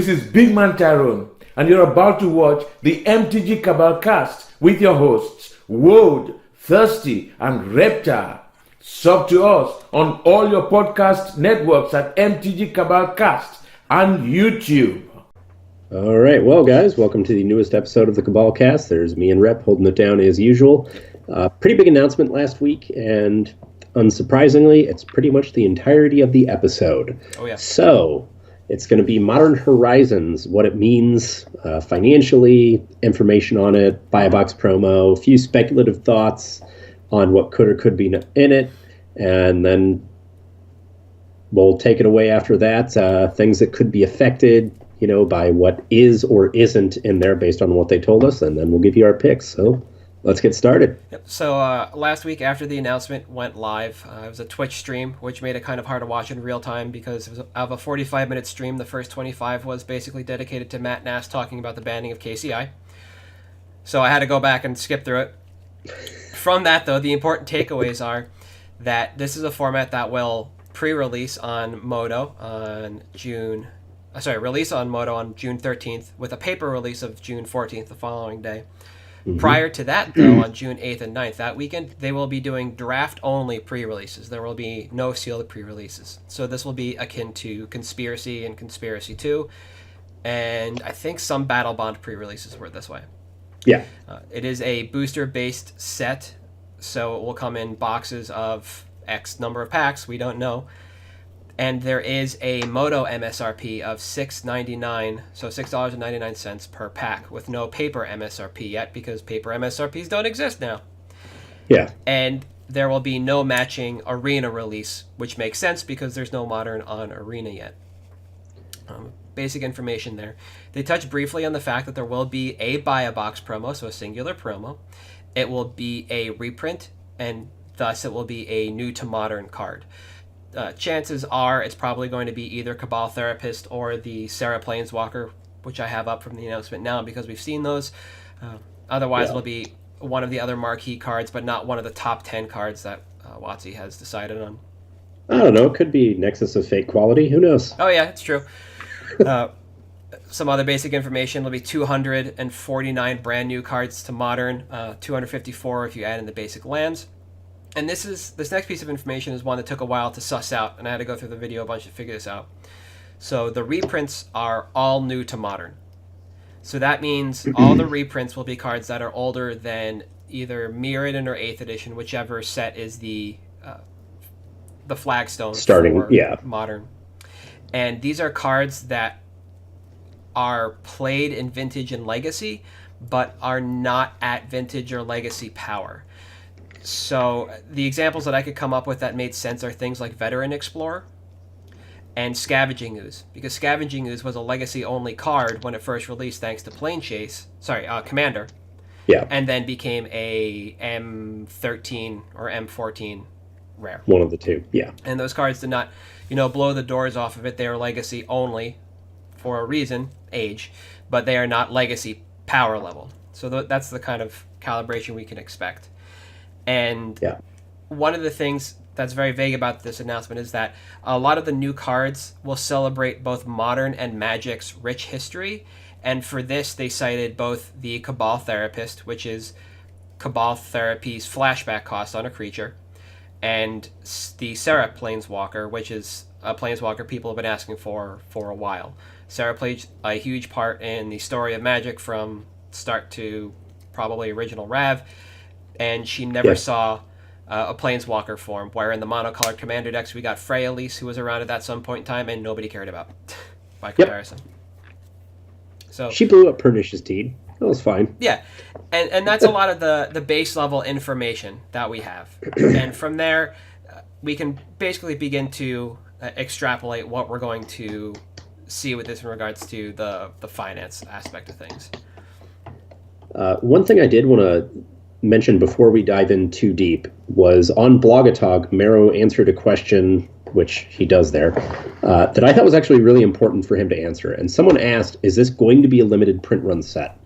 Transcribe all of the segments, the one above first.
This is Big Man Tyrone, and you're about to watch the MtG Cabal cast with your hosts, Woad, Thirsty, and Reptar. Sub to us on all your podcast networks at MtG Cabal Cast and YouTube. All right, well, guys, welcome to the newest episode of the Cabal Cast. There's me and Rep holding it down as usual. Pretty big announcement last week, and unsurprisingly, it's pretty much the entirety of the episode. Oh, yeah. So it's going to be Modern Horizons, what it means financially, information on it, buy a box promo, a few speculative thoughts on what could or could be in it, and then we'll take it away after that. Things that could be affected, by what is or isn't in there based on what they told us, and then we'll give you our picks. So let's get started. Yep. So last week after the announcement went live, it was a Twitch stream, which made it kind of hard to watch in real time because it was of a 45-minute stream. The first 25 was basically dedicated to Matt Nass talking about the banning of KCI. So I had to go back and skip through it. From that, though, the important takeaways are that this is a format that will pre-release on Modo on release on Modo on June 13th with a paper release of June 14th, the following day. Mm-hmm. Prior to that, though, on June 8th and 9th, that weekend, they will be doing draft-only pre-releases. There will be no sealed pre-releases. So this will be akin to Conspiracy and Conspiracy 2, and I think some Battle Bond pre-releases were this way. Yeah. It is a booster-based set, so it will come in boxes of X number of packs, we don't know. And there is a Moto MSRP of $6.99, so $6.99 per pack, with no paper MSRP yet, because paper MSRPs don't exist now. Yeah. And there will be no matching Arena release, which makes sense because there's no Modern on Arena yet. Basic information there. They touch briefly on the fact that there will be a buy-a-box promo, so a singular promo. It will be a reprint, and thus it will be a new-to-Modern card. Chances are it's probably going to be either Cabal Therapist or the Sarah Planeswalker, which I have up from the announcement now because we've seen those. Otherwise, It'll be one of the other marquee cards, but not one of the top 10 cards that WotC has decided on. I don't know. It could be Nexus of Fate quality. Who knows? Oh, yeah, it's true. Some other basic information. There'll be 249 brand new cards to Modern, 254 if you add in the basic lands. And this next piece of information is one that took a while to suss out, and I had to go through the video a bunch to figure this out. So the reprints are all new to Modern. So that means all the reprints will be cards that are older than either Mirrodin or 8th edition, whichever set is the flagstone for Modern. And these are cards that are played in Vintage and Legacy, but are not at Vintage or Legacy power. So the examples that I could come up with that made sense are things like Veteran Explorer and Scavenging Ooze, because Scavenging Ooze was a Legacy-only card when it first released thanks to Commander. Yeah. And then became a M13 or M14 rare. One of the two, yeah. And those cards did not, blow the doors off of it. They are Legacy only for a reason, age, but they are not Legacy power level. So that's the kind of calibration we can expect. And one of the things that's very vague about this announcement is that a lot of the new cards will celebrate both Modern and Magic's rich history. And for this, they cited both the Cabal Therapist, which is Cabal Therapy's flashback cost on a creature, and the Sarah Planeswalker, which is a Planeswalker people have been asking for a while. Sarah played a huge part in the story of Magic from start to probably original Rav, and she never saw a Planeswalker form, where in the monocolored Commander decks we got Freya Elise, who was around at some point in time and nobody cared about by comparison. So she blew up Pernicious Deed. That was fine. Yeah, and that's a lot of the base level information that we have. And from there, we can basically begin to extrapolate what we're going to see with this in regards to the finance aspect of things. One thing I did want to mention before we dive in too deep was on Blogatog, Mero answered a question, which he does there, that I thought was actually really important for him to answer. And someone asked, is this going to be a limited print run set?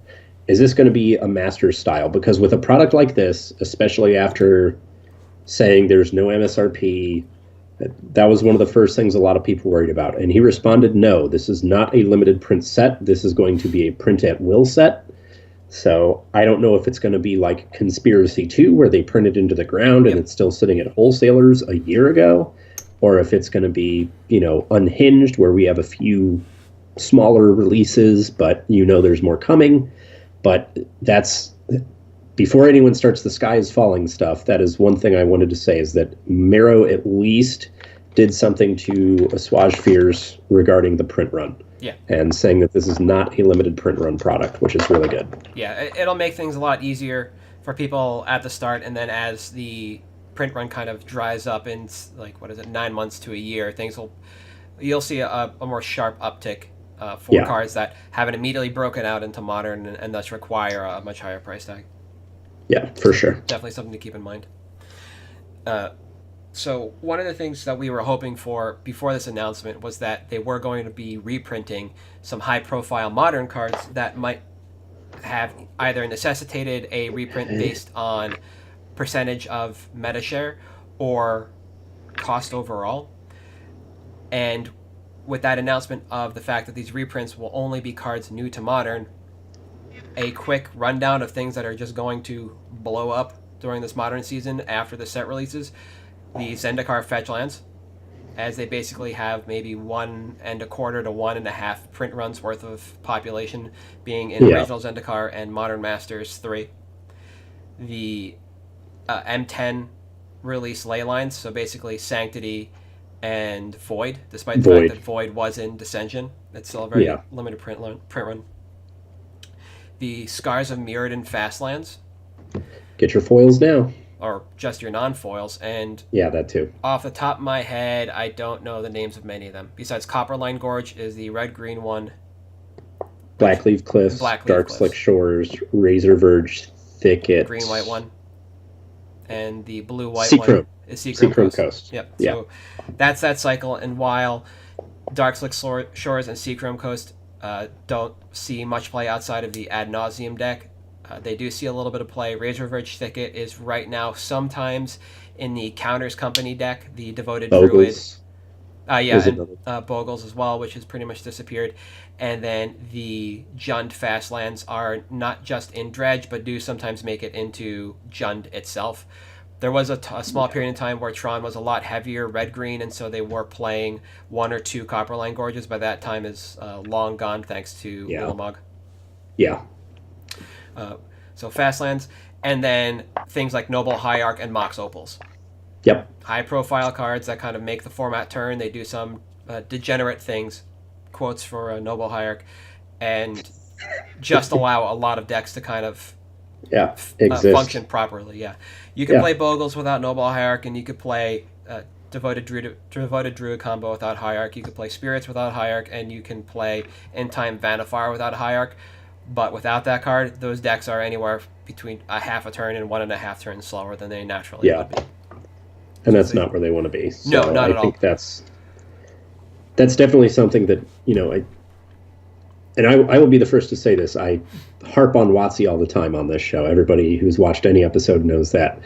Is this going to be a master style? Because with a product like this, especially after saying there's no MSRP, That was one of the first things a lot of people worried about. And he responded, no, this is not a limited print set. This is going to be a print at will set. So I don't know if it's going to be like Conspiracy 2, where they print it into the ground and it's still sitting at wholesalers a year ago, or if it's going to be, Unhinged, where we have a few smaller releases, but there's more coming. But that's, before anyone starts the sky is falling stuff, that is one thing I wanted to say, is that Mero at least did something to assuage fears regarding the print run. Yeah. And saying that this is not a limited print run product, which is really good. Yeah, it'll make things a lot easier for people at the start, and then as the print run kind of dries up in 9 months to a year, you'll see a more sharp uptick for cards that haven't immediately broken out into modern and thus require a much higher price tag. Yeah, for sure. Definitely something to keep in mind. So one of the things that we were hoping for before this announcement was that they were going to be reprinting some high-profile modern cards that might have either necessitated a reprint based on percentage of meta share or cost overall. And with that announcement of the fact that these reprints will only be cards new to modern, a quick rundown of things that are just going to blow up during this modern season after the set releases. The Zendikar fetch lands, as they basically have maybe 1.25 to 1.5 print runs worth of population being in original Zendikar and Modern Masters 3. The M10 release ley lines, so basically Sanctity and Void, despite the fact that Void was in Dissension. It's still a very limited print run. The Scars of Mirrodin Fastlands. Get your foils now. Or just your non-foils. And that too. Off the top of my head, I don't know the names of many of them. Besides Copperline Gorge is the red-green one. Blackleaf Cliffs, Dark Slick Shores, Razor Verge Thicket. Green-white one. And the blue-white one is Seachrome Coast. Yep. Yeah. So that's that cycle. And while Dark Slick Shores and Seachrome Coast don't see much play outside of the Ad Nauseam deck, they do see a little bit of play. Razor Verge Thicket is right now sometimes in the Counters Company deck, the Devoted Bogles. Druid. Bogles as well, which has pretty much disappeared. And then the Jund Fastlands are not just in Dredge, but do sometimes make it into Jund itself. There was a small period in time where Tron was a lot heavier red-green, and so they were playing 1 or 2 Copperline Gorges. By that time is long gone, thanks to Ulamog. Yeah. So Fastlands, and then things like Noble Hierarch and Mox Opals. Yep. High-profile cards that kind of make the format turn. They do some degenerate things, quotes for Noble Hierarch, and just allow a lot of decks to kind of function properly. Yeah, you can play Bogles without Noble Hierarch, and you could play Devoted Druid combo without Hierarch. You could play Spirits without Hierarch, and you can play In Time Vanifire without Hierarch. But without that card, those decks are anywhere between a half a turn and 1.5 turns slower than they naturally would be. And that's not where they want to be. So no, not at all. I think that's definitely something that, I will be the first to say this. I harp on WotC all the time on this show. Everybody who's watched any episode knows that.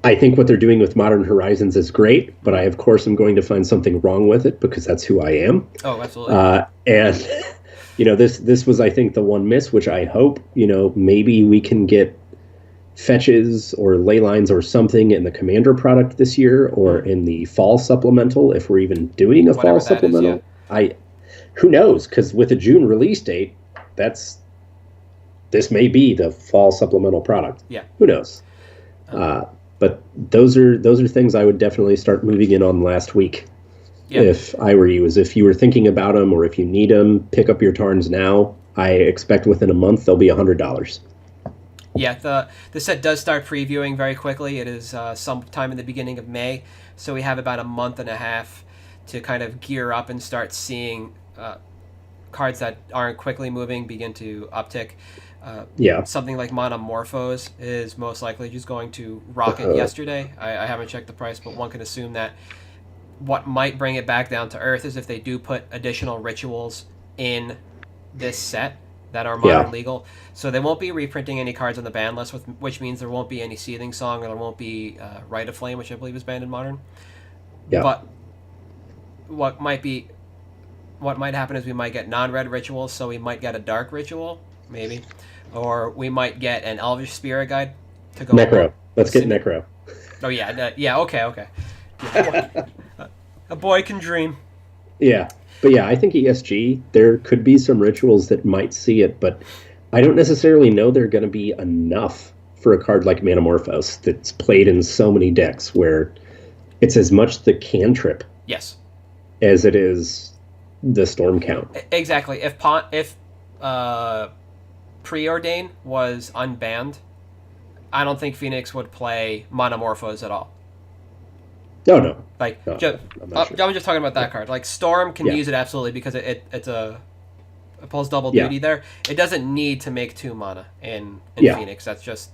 I think what they're doing with Modern Horizons is great, but I, of course, am going to find something wrong with it because that's who I am. Oh, absolutely. And... this was, I think, the one miss, which I hope, maybe we can get fetches or ley lines or something in the Commander product this year or in the fall supplemental, if we're even doing a fall supplemental. Who knows? Because with a June release date, this may be the fall supplemental product. Yeah. Who knows? But those are things I would definitely start moving in on last week. Yep. If I were you, if you were thinking about them or if you need them, pick up your Tarns now. I expect within a month they'll be $100. Yeah, the set does start previewing very quickly. It is sometime in the beginning of May, so we have about a month and a half to kind of gear up and start seeing cards that aren't quickly moving begin to uptick. Something like Monomorphose is most likely just going to rocket yesterday. I haven't checked the price, but one can assume that what might bring it back down to earth is if they do put additional rituals in this set, that are modern legal. So they won't be reprinting any cards on the ban list, which means there won't be any Seething Song, or there won't be Rite of Flame, which I believe is banned in modern. Yeah. But what might happen is we might get non-red rituals, so we might get a dark ritual, maybe, or we might get an Elvish Spirit Guide to go. Necro. Let's get Necro. Oh yeah, okay. Yeah, a boy can dream. Yeah. But yeah, I think ESG, there could be some rituals that might see it, but I don't necessarily know they're going to be enough for a card like Manamorphose that's played in so many decks where it's as much the cantrip yes as it is the storm count. Exactly. If Preordain was unbanned, I don't think Phoenix would play Manamorphose at all. No. Like, no, I'm just talking about that card. Like, Storm can use it absolutely because it pulls double duty there. It doesn't need to make 2 mana in Phoenix. That's just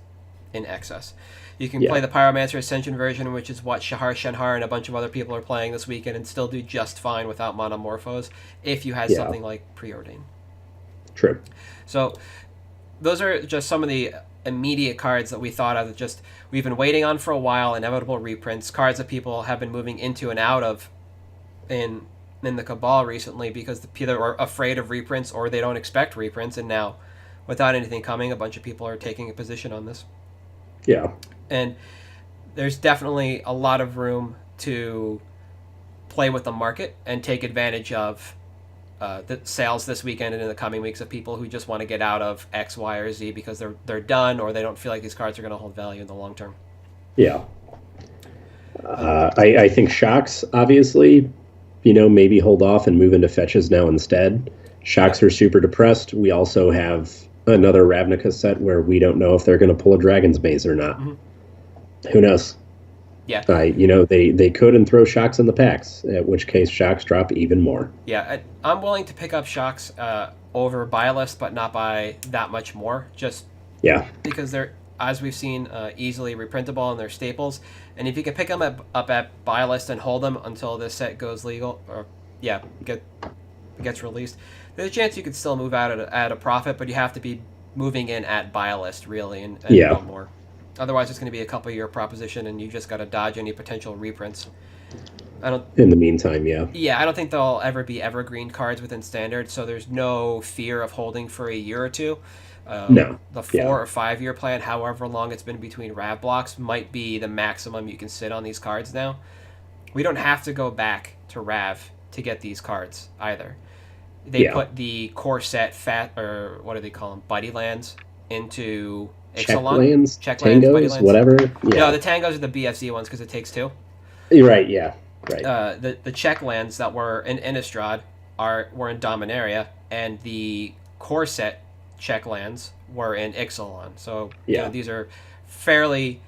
in excess. You can play the Pyromancer Ascension version, which is what Shahar Shenhar and a bunch of other people are playing this weekend, and still do just fine without Manamorphose if you had something like Preordain. True. So those are just some of the immediate cards that we thought of that we've been waiting on for a while, inevitable reprints, cards that people have been moving into and out of in the Cabal recently because either are afraid of reprints or they don't expect reprints, and now without anything coming, a bunch of people are taking a position on this. Yeah. And there's definitely a lot of room to play with the market and take advantage of the sales this weekend and in the coming weeks of people who just want to get out of X, Y, or Z because they're done or they don't feel like these cards are going to hold value in the long term. Yeah. I think Shocks, obviously, maybe hold off and move into fetches now instead. Shocks are super depressed. We also have another Ravnica set where we don't know if they're going to pull a Dragon's Maze or not. Mm-hmm. Who knows? Yeah. They could and throw Shocks in the packs, at which case Shocks drop even more. Yeah, I'm willing to pick up Shocks over Bylist, but not by that much more. Just because they're, as we've seen, easily reprintable and they're staples. And if you can pick them up at Bylist and hold them until this set goes legal, or gets released, there's a chance you could still move out at a profit, but you have to be moving in at Bylist really and no more. Otherwise, it's going to be a couple-year proposition, and you just got to dodge any potential reprints. In the meantime, I don't think there'll ever be evergreen cards within Standard, so there's no fear of holding for a year or two. No. The 4 or 5 year plan, however long it's been between Rav blocks, might be the maximum you can sit on these cards now. We don't have to go back to Rav to get these cards either. They put the core set or what do they call them, Buddy Lands into Ixalan? Check Tangos, lands, whatever. No, the Tangos are the BFZ ones because it takes 2. You're right, yeah. Right. The check lands that were in Innistrad were in Dominaria, and the core set check lands were in Ixalan. So these are fairly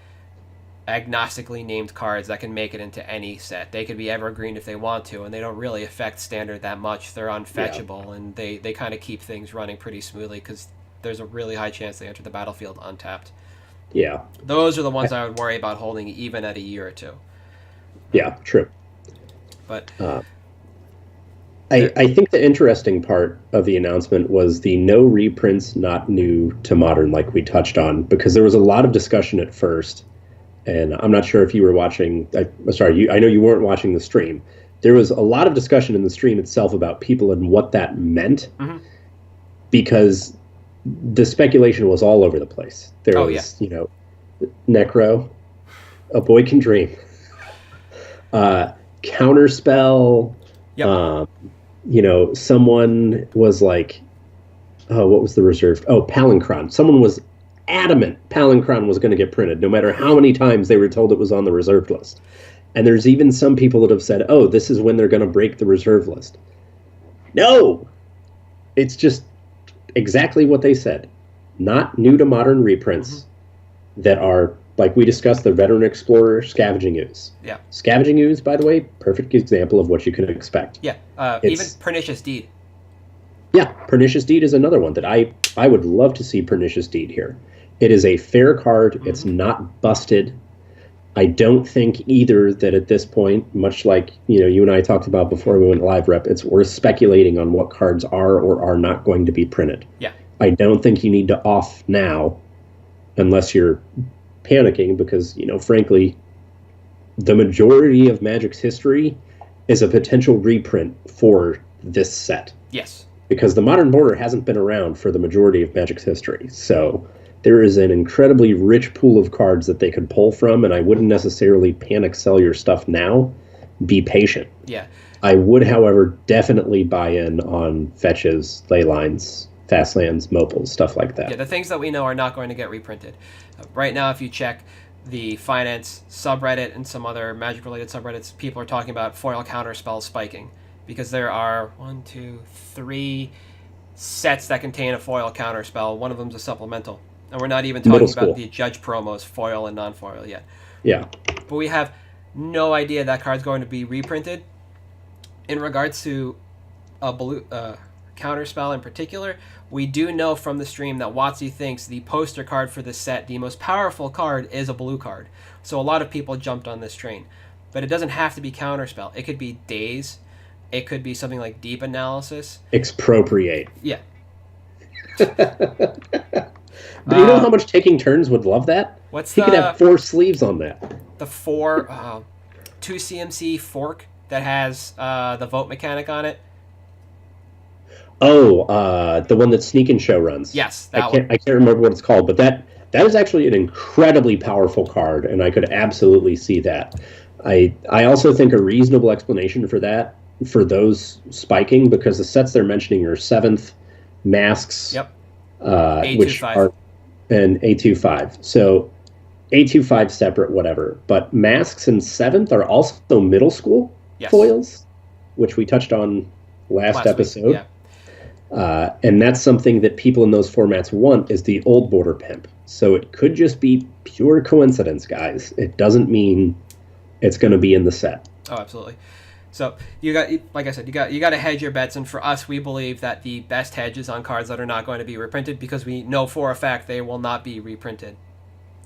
agnostically named cards that can make it into any set. They could be evergreen if they want to, and they don't really affect Standard that much. They're unfetchable, and they kind of keep things running pretty smoothly because there's a really high chance they enter the battlefield untapped. Yeah. Those are the ones I would worry about holding even at a year or two. Yeah, true. But I think the interesting part of the announcement was the no reprints not new to Modern, like we touched on, because there was a lot of discussion at first, and I'm not sure if you were watching. I know you weren't watching the stream. There was a lot of discussion in the stream itself about people and what that meant, because the speculation was all over the place. There was, Necro, A Boy Can Dream, Counterspell. Yep. Someone was like, what was the reserve? Oh, Palinchron. Someone was adamant Palinchron was going to get printed, no matter how many times they were told it was on the reserved list. And there's even some people that have said, oh, this is when they're going to break the reserve list. No! It's just exactly what they said. Not new to Modern reprints that are, like we discussed, the Veteran Explorer Scavenging Ooze. Yeah. Scavenging Ooze, by the way, perfect example of what you can expect. Yeah. Even Pernicious Deed. Yeah, Pernicious Deed is another one that I would love to see Pernicious Deed here. It is a fair card. It's not busted. I don't think either that at this point, much like you and I talked about before we went live, Rep, it's worth speculating on what cards are or are not going to be printed. Yeah. I don't think you need to off now unless you're panicking because, frankly, the majority of Magic's history is a potential reprint for this set. Yes. Because the Modern Border hasn't been around for the majority of Magic's history. So there is an incredibly rich pool of cards that they could pull from, and I wouldn't necessarily panic sell your stuff now. Be patient. Yeah. I would, however, definitely buy in on fetches, ley lines, fast lands, mobiles, stuff like that. Yeah, the things that we know are not going to get reprinted. Right now, if you check the finance subreddit and some other Magic-related subreddits, people are talking about foil counterspell spiking because there are 1, 2, 3 sets that contain a foil counterspell. One of them is a supplemental. And we're not even talking about the Judge promos, foil and non-foil yet. Yeah. But we have no idea that card's going to be reprinted. In regards to a blue counterspell in particular, we do know from the stream that WotC thinks the poster card for this set, the most powerful card, is a blue card. So a lot of people jumped on this train. But it doesn't have to be counterspell. It could be Daze. It could be something like Deep Analysis. Expropriate. Yeah. But you know how much Taking Turns would love that? He could have 4 sleeves on that. The 2 CMC fork that has the vote mechanic on it. Oh, the one that Sneak and Show runs. Yes, I can't remember what it's called, but that is actually an incredibly powerful card, and I could absolutely see that. I also think a reasonable explanation for that, for those spiking, because the sets they're mentioning are 7th, Masks, yep. Which are and A25. So A25 separate, whatever. But Masks and 7th are also middle school foils, which we touched on last episode. Week, yeah. And that's something that people in those formats want, is the old border pimp. So it could just be pure coincidence, guys. It doesn't mean it's going to be in the set. Oh, absolutely. So you got, like I said, you got to hedge your bets, and for us, we believe that the best hedge is on cards that are not going to be reprinted, because we know for a fact they will not be reprinted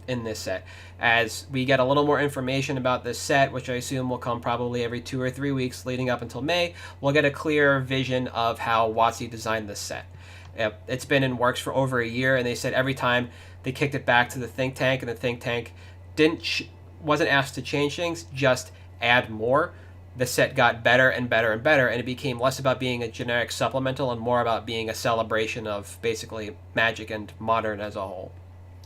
in this set. As we get a little more information about this set, which I assume will come probably every 2 or 3 weeks leading up until May, we'll get a clear vision of how WotC designed this set. It's been in works for over a year, and they said every time they kicked it back to the think tank, and the think tank wasn't asked to change things, just add more. The set got better and better and better, and it became less about being a generic supplemental and more about being a celebration of basically Magic and Modern as a whole.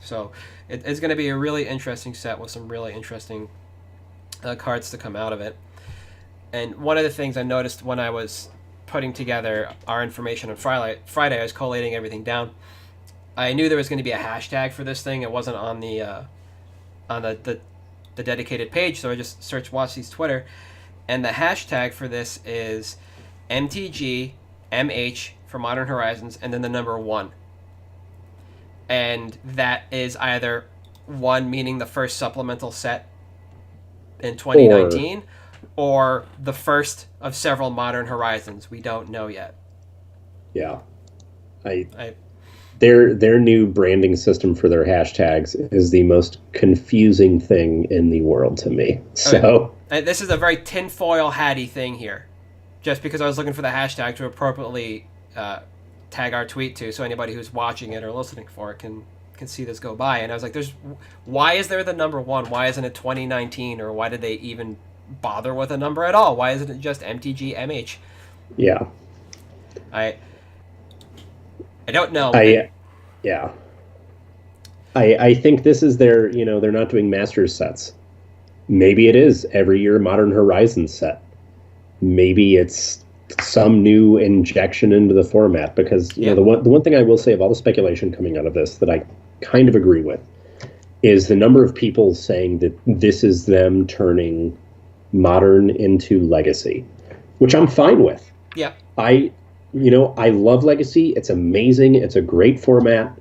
So it's going to be a really interesting set with some really interesting cards to come out of it. And one of the things I noticed when I was putting together our information on Friday, I was collating everything down. I knew there was going to be a hashtag for this thing. It wasn't on the dedicated page, so I just searched WotC's Twitter. And the hashtag for this is MtG MH for Modern Horizons, and then the number 1. And that is either 1 meaning the first supplemental set in 2019, or the first of several Modern Horizons. We don't know yet. Yeah. Their new branding system for their hashtags is the most confusing thing in the world to me. So this is a very tinfoil hatty thing here, just because I was looking for the hashtag to appropriately tag our tweet to, so anybody who's watching it or listening for it can see this go by. And I was like, why is there the number 1? Why isn't it 2019? Or why did they even bother with a number at all? Why isn't it just MtG MH? Yeah. I don't know. I think this is their, they're not doing Masters sets. Maybe it is every year Modern Horizons set. Maybe it's some new injection into the format, because the one thing I will say of all the speculation coming out of this that I kind of agree with is the number of people saying that this is them turning Modern into Legacy, which I'm fine with. Yeah. I love Legacy. It's amazing. It's a great format.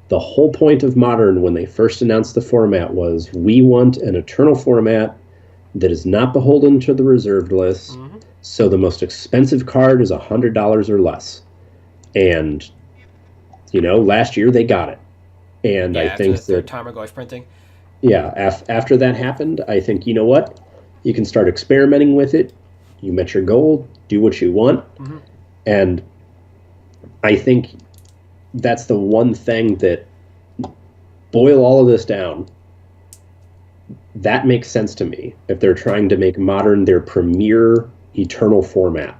The whole point of Modern, when they first announced the format, was we want an eternal format that is not beholden to the reserved list. Mm-hmm. So the most expensive card is $100 or less. And, last year they got it. And I think after the third time of Tarmogoyf printing. Yeah, after that happened, I think, you know what? You can start experimenting with it. You met your goal. Do what you want. Mm-hmm. And I think that's the one thing that, boil all of this down, that makes sense to me. If they're trying to make Modern their premier eternal format.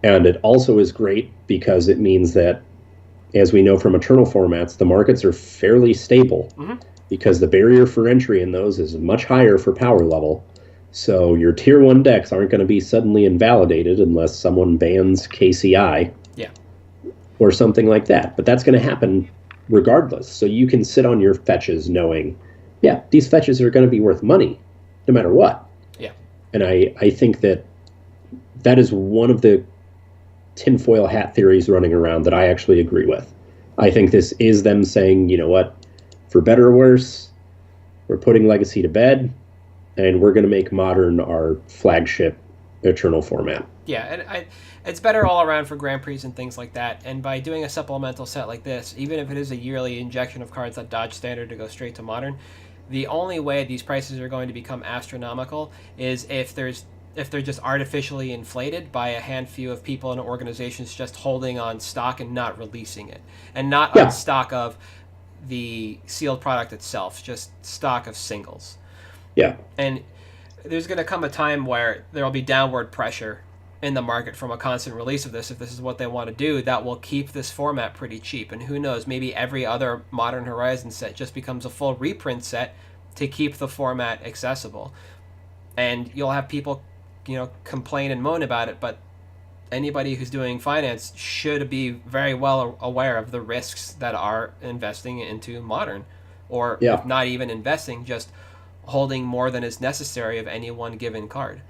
And it also is great because it means that, as we know from eternal formats, the markets are fairly stable because the barrier for entry in those is much higher for power level. So your tier 1 decks aren't going to be suddenly invalidated unless someone bans KCI or something like that. But that's going to happen regardless. So you can sit on your fetches knowing, these fetches are going to be worth money no matter what. Yeah. And I think that is one of the tinfoil hat theories running around that I actually agree with. I think this is them saying, you know what, for better or worse, we're putting Legacy to bed, and we're going to make Modern our flagship Eternal format. Yeah, and it's better all around for Grand Prix and things like that. And by doing a supplemental set like this, even if it is a yearly injection of cards that dodge Standard to go straight to Modern, the only way these prices are going to become astronomical is if they're just artificially inflated by a handful of people and organizations just holding on stock and not releasing it. And not on stock of the sealed product itself, just stock of singles. Yeah. And there's going to come a time where there will be downward pressure in the market from a constant release of this. If this is what they want to do, that will keep this format pretty cheap. And who knows, maybe every other Modern Horizon set just becomes a full reprint set to keep the format accessible. And you'll have people, complain and moan about it, but anybody who's doing finance should be very well aware of the risks that are investing into Modern, or if not even investing, just holding more than is necessary of any one given card.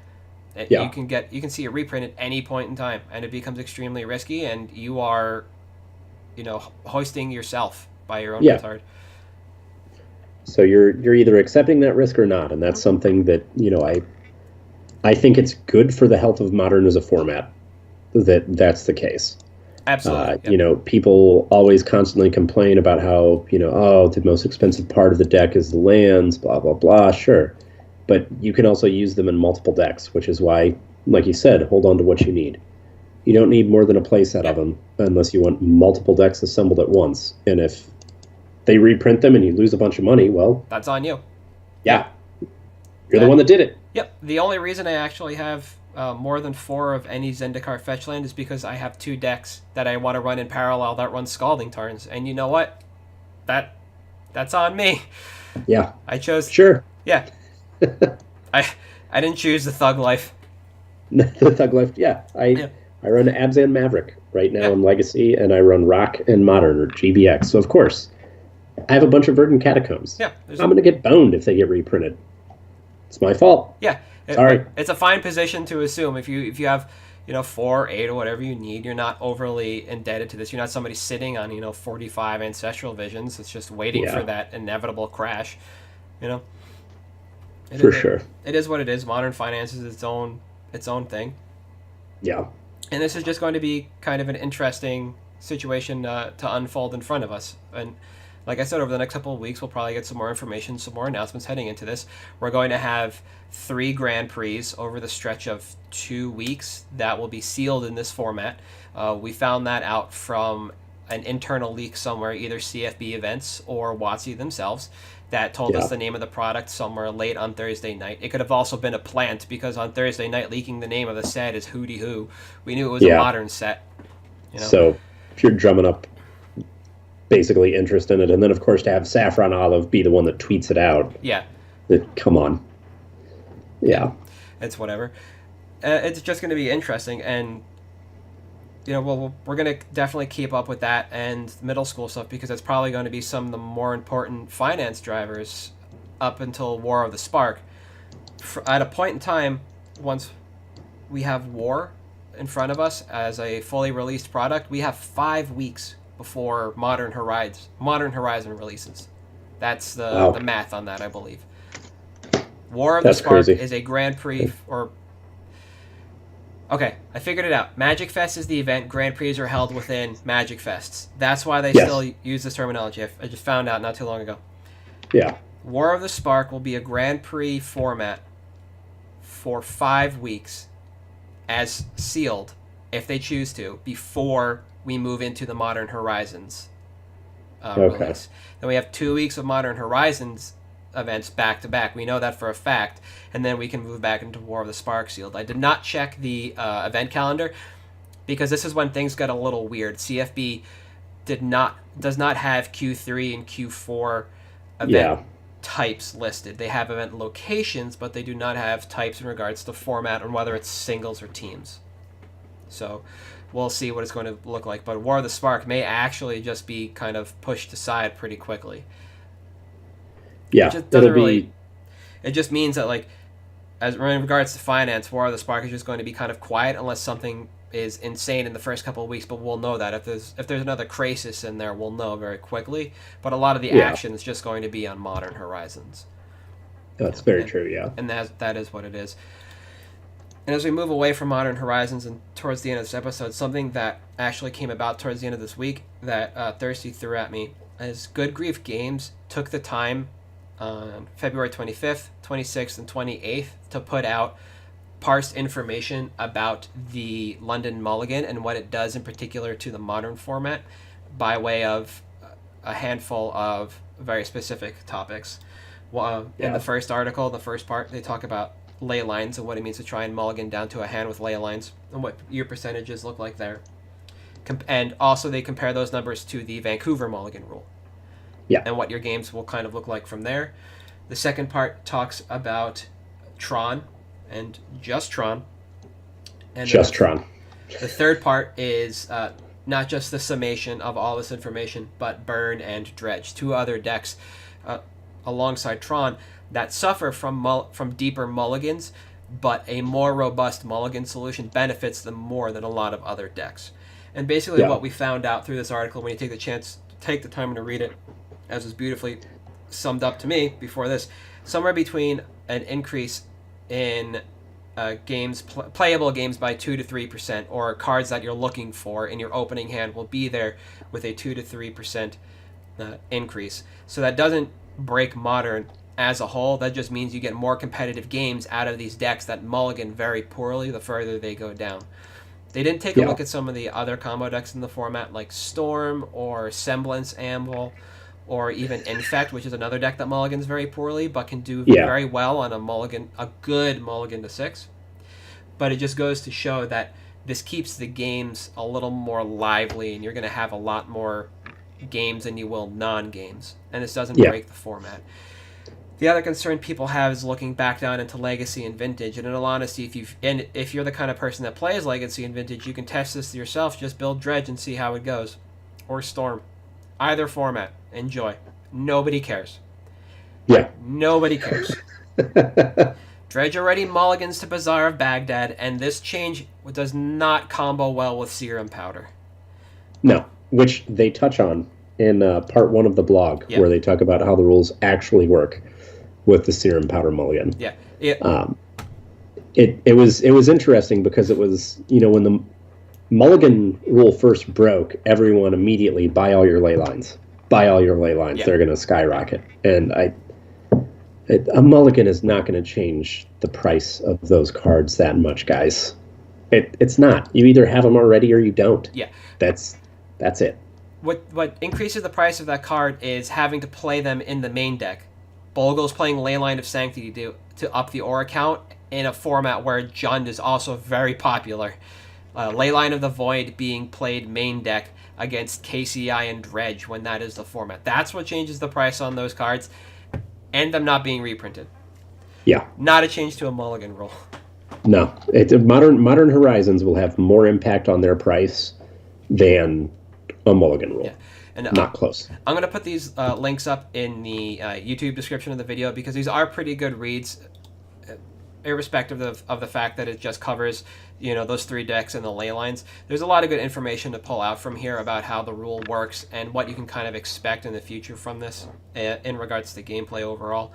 You can see a reprint at any point in time, and it becomes extremely risky, and you are, hoisting yourself by your own petard. So you're either accepting that risk or not, and that's something that I think it's good for the health of Modern as a format that's the case. Absolutely. People always constantly complain about how, the most expensive part of the deck is the lands, blah, blah, blah. Sure. But you can also use them in multiple decks, which is why, like you said, hold on to what you need. You don't need more than a play set of them unless you want multiple decks assembled at once. And if they reprint them and you lose a bunch of money, well... that's on you. Yeah. You're the one that did it. Yep. The only reason I actually have more than 4 of any Zendikar fetch land is because I have 2 decks that I want to run in parallel that run Scalding Tarns. And you know what? That's on me. Yeah. I chose... Sure. Yeah. I didn't choose the Thug Life. The Thug Life, I run Abzan Maverick right now in Legacy, and I run Rock and Modern, or GBX. So, of course, I have a bunch of Verdant Catacombs. Yeah. I'm going to get boned if they get reprinted. It's my fault. Yeah. Sorry. It's a fine position to assume. If you have, 4 or 8 or whatever you need, you're not overly indebted to this. You're not somebody sitting on, 45 Ancestral Visions. It's just waiting for that inevitable crash, For sure. It is what it is. Modern finance is its own thing. Yeah. And this is just going to be kind of an interesting situation to unfold in front of us. And like I said, over the next couple of weeks, we'll probably get some more information, some more announcements heading into this. We're going to have 3 Grand Prix over the stretch of 2 weeks that will be sealed in this format. We found that out from an internal leak somewhere, either CFB Events or WotC themselves, that told us the name of the product somewhere late on Thursday night. It could have also been a plant, because on Thursday night, leaking the name of the set is Hootie Hoo. We knew it was a Modern set. So if you're drumming up basically interest in it, and then of course to have Saffron Olive be the one that tweets it out. Yeah. Come on. Yeah. It's whatever. It's just going to be interesting, and we're going to definitely keep up with that and middle school stuff, because it's probably going to be some of the more important finance drivers up until War of the Spark. At a point in time, once we have War in front of us as a fully released product, we have 5 weeks before Modern Horizon releases. That's the math on that, I believe. War of the Spark is a Grand Prix, okay, I figured it out. Magic Fest is the event. Grand Prix are held within Magic Fests. That's why they still use this terminology. I just found out not too long ago. Yeah. War of the Spark will be a Grand Prix format for 5 weeks as sealed, if they choose to, before we move into the Modern Horizons Okay. release. Then we have 2 weeks of Modern Horizons events back to back. We know that for a fact, and then we can move back into War of the Spark Sealed. I did not check the event calendar because this is when things got a little weird. CFB does not have Q3 and Q4 event types listed. They have event locations, but they do not have types in regards to format and whether it's singles or teams. So we'll see what it's going to look like. But War of the Spark may actually just be kind of pushed aside pretty quickly. Yeah, It just doesn't really. It just means that, like, as in regards to finance, War of the Spark is just going to be kind of quiet unless something is insane in the first couple of weeks. But we'll know that if there's another crisis in there, we'll know very quickly. But a lot of the action is just going to be on Modern Horizons. That's very true. Yeah, and that is what it is. And as we move away from Modern Horizons and towards the end of this episode, something that actually came about towards the end of this week that Thirsty threw at me is Good Grief Games took the time on February 25th, 26th, and 28th to put out parsed information about the London Mulligan and what it does in particular to the modern format by way of a handful of very specific topics. In the first article, the first part, they talk about ley lines and what it means to try and mulligan down to a hand with ley lines and what your percentages look like there. And also they compare those numbers to the Vancouver Mulligan rule. Yeah. And what your games will kind of look like from there. The second part talks about Tron and just Tron. And just Tron. The third part is not just the summation of all this information, but Burn and Dredge, two other decks alongside Tron that suffer from deeper mulligans, but a more robust mulligan solution benefits them more than a lot of other decks. And basically what we found out through this article, when you take the time to read it, as was beautifully summed up to me before this, somewhere between an increase in playable games by 2 to 3%, or cards that you're looking for in your opening hand will be there with a 2 to 3% increase. So that doesn't break Modern as a whole. That just means you get more competitive games out of these decks that mulligan very poorly the further they go down. They didn't take a look at some of the other combo decks in the format like Storm or Semblance Amble or even Infect, which is another deck that mulligans very poorly but can do very well on a good mulligan to 6. But it just goes to show that this keeps the games a little more lively, and you're going to have a lot more games than you will non-games. And this doesn't break the format. The other concern people have is looking back down into Legacy and Vintage. And in all honesty, if you're the kind of person that plays Legacy and Vintage, you can test this yourself. Just build Dredge and see how it goes. Or Storm. Either format. Enjoy. Nobody cares. Yeah. Nobody cares. Dredge already mulligans to Bazaar of Baghdad, and this change does not combo well with Serum Powder. No, which they touch on in part 1 of the blog, where they talk about how the rules actually work with the Serum Powder mulligan. Yeah. It was interesting because it was, when the mulligan rule first broke, everyone immediately buy all your ley lines. Buy all your ley lines. They're going to skyrocket. And a mulligan is not going to change the price of those cards that much, guys. It's not. You either have them already or you don't. Yeah. That's it. What increases the price of that card is having to play them in the main deck. Bolgo's playing Leyline of Sanctity to up the aura count in a format where Jund is also very popular. Leyline of the Void being played main deck against KCI and Dredge when that is the format. That's what changes the price on those cards, and them not being reprinted. Yeah. Not a change to a mulligan rule. No. Modern Horizons will have more impact on their price than a mulligan rule. Yeah. And, not close. I'm going to put these links up in the YouTube description of the video because these are pretty good reads, irrespective of the fact that it just covers those 3 decks and the ley lines. There's a lot of good information to pull out from here about how the rule works and what you can kind of expect in the future from this in regards to gameplay overall.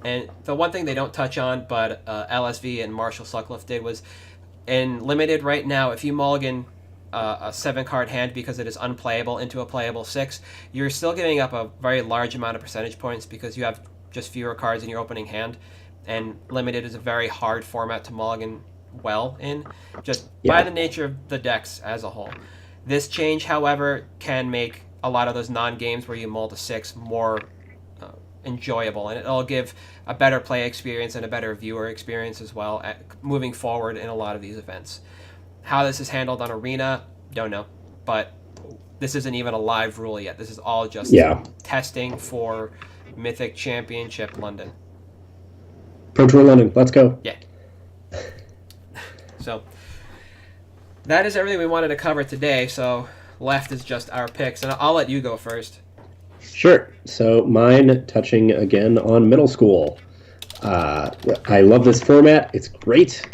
And the one thing they don't touch on, but LSV and Marshall Sutcliffe did, was in Limited right now, if you mulligan a 7-card hand because it is unplayable into a playable 6, you're still giving up a very large amount of percentage points because you have just fewer cards in your opening hand, and Limited is a very hard format to mulligan well in, just by the nature of the decks as a whole. This change, however, can make a lot of those non-games where you mull to 6 more enjoyable, and it'll give a better play experience and a better viewer experience as well moving forward in a lot of these events. How this is handled on Arena, don't know, but this isn't even a live rule yet. This is all just testing for Mythic Championship London. Pro Tour London, let's go. Yeah. So that is everything we wanted to cover today. So left is just our picks, and I'll let you go first. Sure. So mine touching again on middle school. I love this format. It's great.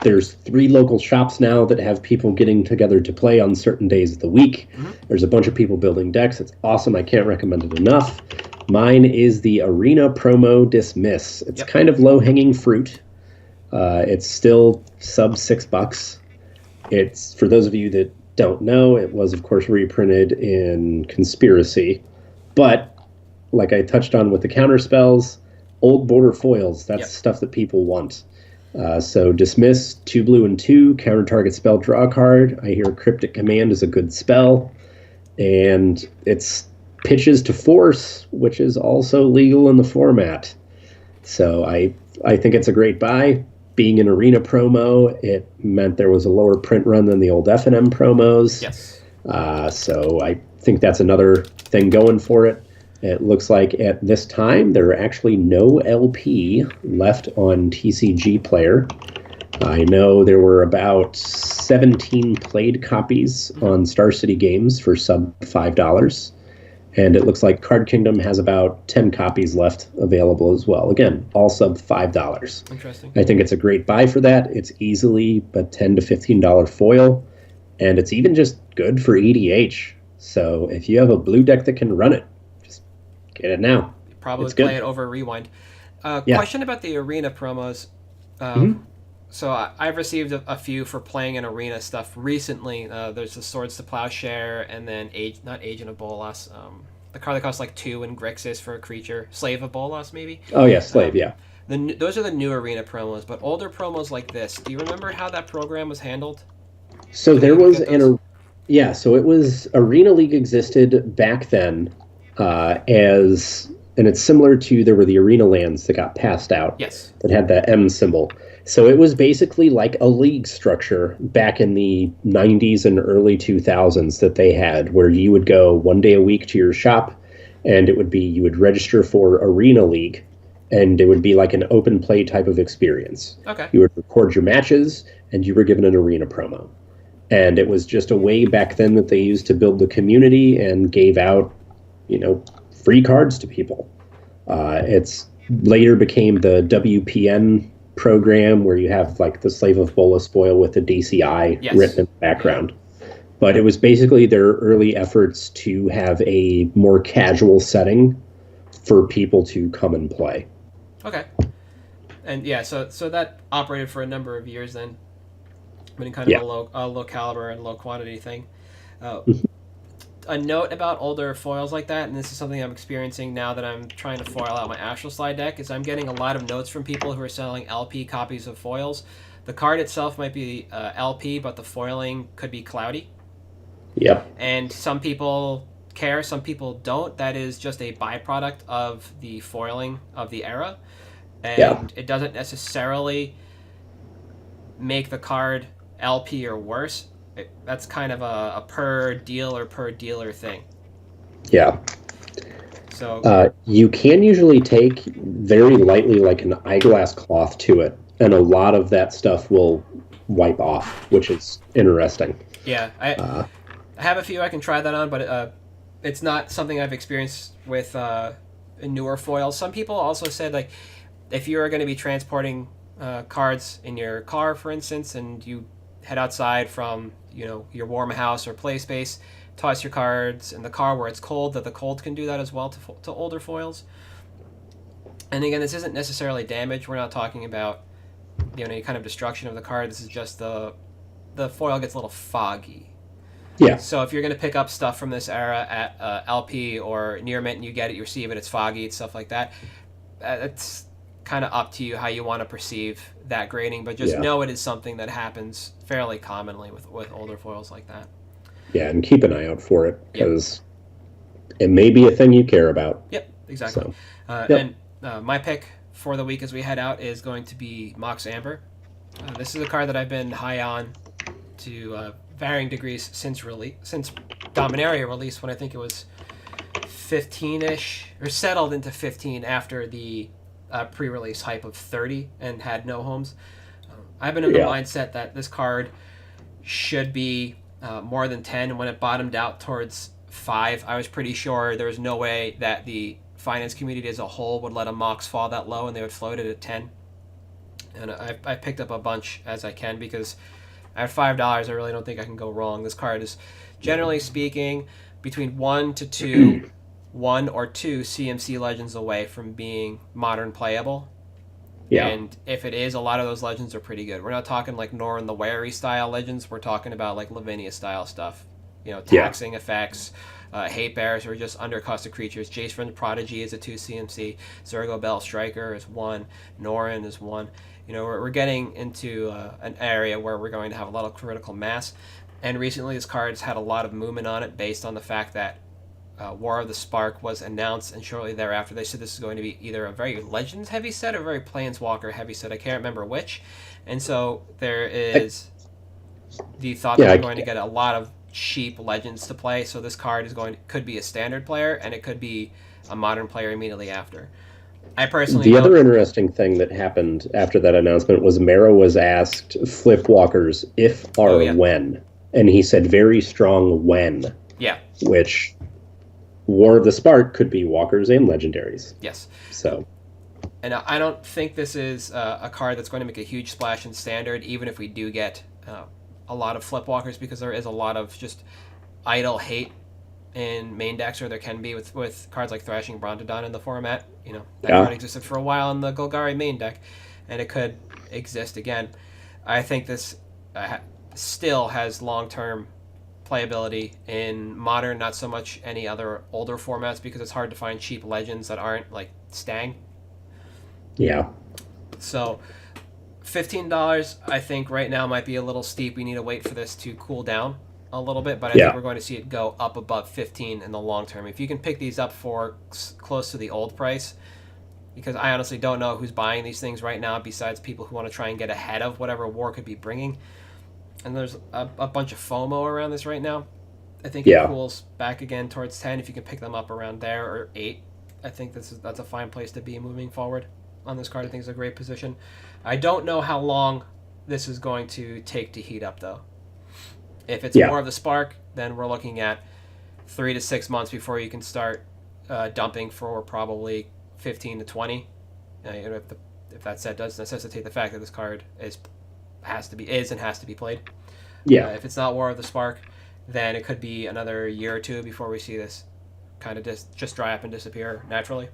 There's 3 local shops now that have people getting together to play on certain days of the week. Mm-hmm. There's a bunch of people building decks. It's awesome. I can't recommend it enough. Mine is the Arena Promo Dismiss. It's kind of low-hanging fruit. It's still sub $6. It's, for those of you that don't know, it was, of course, reprinted in Conspiracy. But, like I touched on with the counter spells, old border foils, that's stuff that people want. So Dismiss, 2 blue and 2, counter target spell, draw a card. I hear Cryptic Command is a good spell. And it's pitches to Force, which is also legal in the format. So I think it's a great buy. Being an Arena promo, it meant there was a lower print run than the old F&M promos. Yes. So I think that's another thing going for it. It looks like at this time there are actually no LP left on TCG Player. I know there were about 17 played copies on Star City Games for sub $5. And it looks like Card Kingdom has about 10 copies left available as well. Again, all sub $5. Interesting. I think it's a great buy for that. It's easily a $10 to $15 foil. And it's even just good for EDH. So if you have a blue deck that can run it, just get it now. Probably play it over Rewind. Question about the Arena promos. So I've received a few for playing in Arena stuff recently. There's the Swords to Plowshare, and then Agent of Bolas. The card that costs like 2 in Grixis for a creature. Slave of Bolas, maybe? Oh, yeah, Slave, yeah. Those are the new Arena promos, but older promos like this, do you remember how that program was handled? So there was so it was Arena League existed back then and it's similar to, there were the Arena lands that got passed out. Yes. That had the M symbol. So it was basically like a league structure back in the 90s and early 2000s that they had, where you would go one day a week to your shop, and it would be, you would register for Arena League, and it would be like an open play type of experience. Okay. You would record your matches, and you were given an Arena promo. And it was just a way back then that they used to build the community and gave out, free cards to people. It's later became the WPN program, where you have like the Slave of Bolas foil with the DCI written in the background. But it was basically their early efforts to have a more casual setting for people to come and play. Okay. And so that operated for a number of years then, but in kind of a low caliber and low quantity thing. A note about older foils like that, and this is something I'm experiencing now that I'm trying to foil out my Astral Slide deck, is I'm getting a lot of notes from people who are selling LP copies of foils. The card itself might be LP, but the foiling could be cloudy. Yep. And some people care, some people don't. That is just a byproduct of the foiling of the era. And it doesn't necessarily make the card LP or worse. That's kind of a per dealer thing. Yeah. So you can usually take very lightly like an eyeglass cloth to it, and a lot of that stuff will wipe off, which is interesting. Yeah, I have a few I can try that on, but it's not something I've experienced with newer foils. Some people also said, like, if you're going to be transporting cards in your car, for instance, and you head outside from your warm house or play space, toss your cards in the car where it's cold, that the cold can do that as well to older foils. And again, this isn't necessarily damage. We're not talking about any kind of destruction of the card. This is just the foil gets a little foggy. Yeah. So if you're going to pick up stuff from this era at LP or near mint and you get it, you receive it, it's foggy, it's stuff like that. kind of up to you how you want to perceive that grading, but just know it is something that happens fairly commonly with older foils like that. Yeah, and keep an eye out for it, because it may be a thing you care about. Yep, exactly. So, And my pick for the week as we head out is going to be Mox Amber. This is a card that I've been high on to varying degrees since Dominaria release, when I think it was 15-ish, or settled into 15 after the pre-release hype of 30 and had no homes. I've been in the mindset that this card should be more than 10, and when it bottomed out towards 5, I was pretty sure there was no way that the finance community as a whole would let a Mox fall that low, and they would float it at 10. And I picked up a bunch as I can, because at $5, I really don't think I can go wrong. This card is, generally speaking, between 1 or 2 CMC legends away from being modern playable. Yeah. And if it is, a lot of those legends are pretty good. We're not talking like Norin the Wary style legends. We're talking about like Lavinia style stuff. Taxing effects, hate bears, or just undercosted creatures. Jace from the Prodigy is a 2 CMC. Zergo Bell Striker is 1. Norin is 1. We're getting into an area where we're going to have a lot of critical mass. And recently this card has had a lot of movement on it based on the fact that War of the Spark was announced, and shortly thereafter they said this is going to be either a very Legends heavy set or a very Planeswalker heavy set. I can't remember which. And so there is the thought that we're going to get a lot of cheap Legends to play. So this card could be a standard player, and it could be a modern player immediately after. I personally The other interesting thing that happened after that announcement was Mara was asked flip walkers if or when, and he said very strong when. Yeah. Which War of the Spark could be walkers and legendaries. Yes. So. And I don't think this is a card that's going to make a huge splash in standard, even if we do get a lot of flip walkers, because there is a lot of just idle hate in main decks, or there can be with cards like Thrashing Brontodon in the format. That card existed for a while in the Golgari main deck, and it could exist again. I think this still has long-term playability in Modern, not so much any other older formats, because it's hard to find cheap legends that aren't like Stang. Yeah. So $15, I think right now might be a little steep. We need to wait for this to cool down a little bit, but I think we're going to see it go up above 15 in the long term. If you can pick these up for close to the old price, because I honestly don't know who's buying these things right now besides people who want to try and get ahead of whatever War could be bringing. And there's a bunch of FOMO around this right now. I think it cools back again towards 10. If you can pick them up around there, or 8, I think that's a fine place to be moving forward on this card. I think it's a great position. I don't know how long this is going to take to heat up, though. If it's more of the Spark, then we're looking at 3 to 6 months before you can start dumping for probably 15 to 20. If that set does necessitate the fact that this card has to be played. Yeah. If it's not War of the Spark, then it could be another year or two before we see this kind of just dry up and disappear naturally.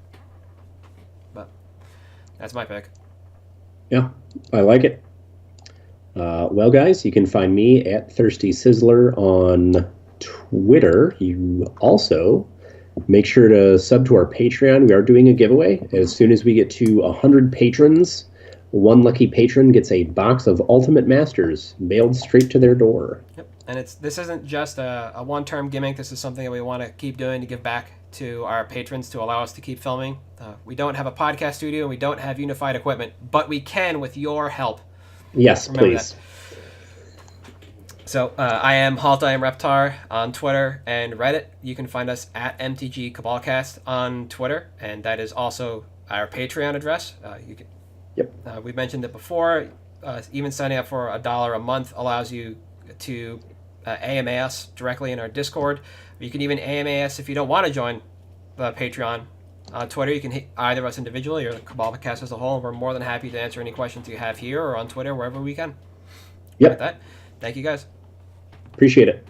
But that's my pick. Yeah, I like it. Well, guys, you can find me at Thirsty Sizzler on Twitter. You also make sure to sub to our Patreon. We are doing a giveaway. As soon as we get to 100 patrons, one lucky patron gets a box of Ultimate Masters mailed straight to their door. Yep. And this isn't just a one-term gimmick. This is something that we want to keep doing to give back to our patrons to allow us to keep filming. We don't have a podcast studio, and we don't have unified equipment, but we can with your help. Yes, Remember please. That. So I am Halt, I am Reptar on Twitter and Reddit. You can find us at MtG Cabalcast on Twitter, and that is also our Patreon address. We mentioned it before. Even signing up for $1 a month allows you to AMA us directly in our Discord. You can even AMA us if you don't want to join the Patreon. On Twitter, you can hit either of us individually or the Cabalcast as a whole. We're more than happy to answer any questions you have here or on Twitter, wherever we can. Yep. With that, thank you guys. Appreciate it.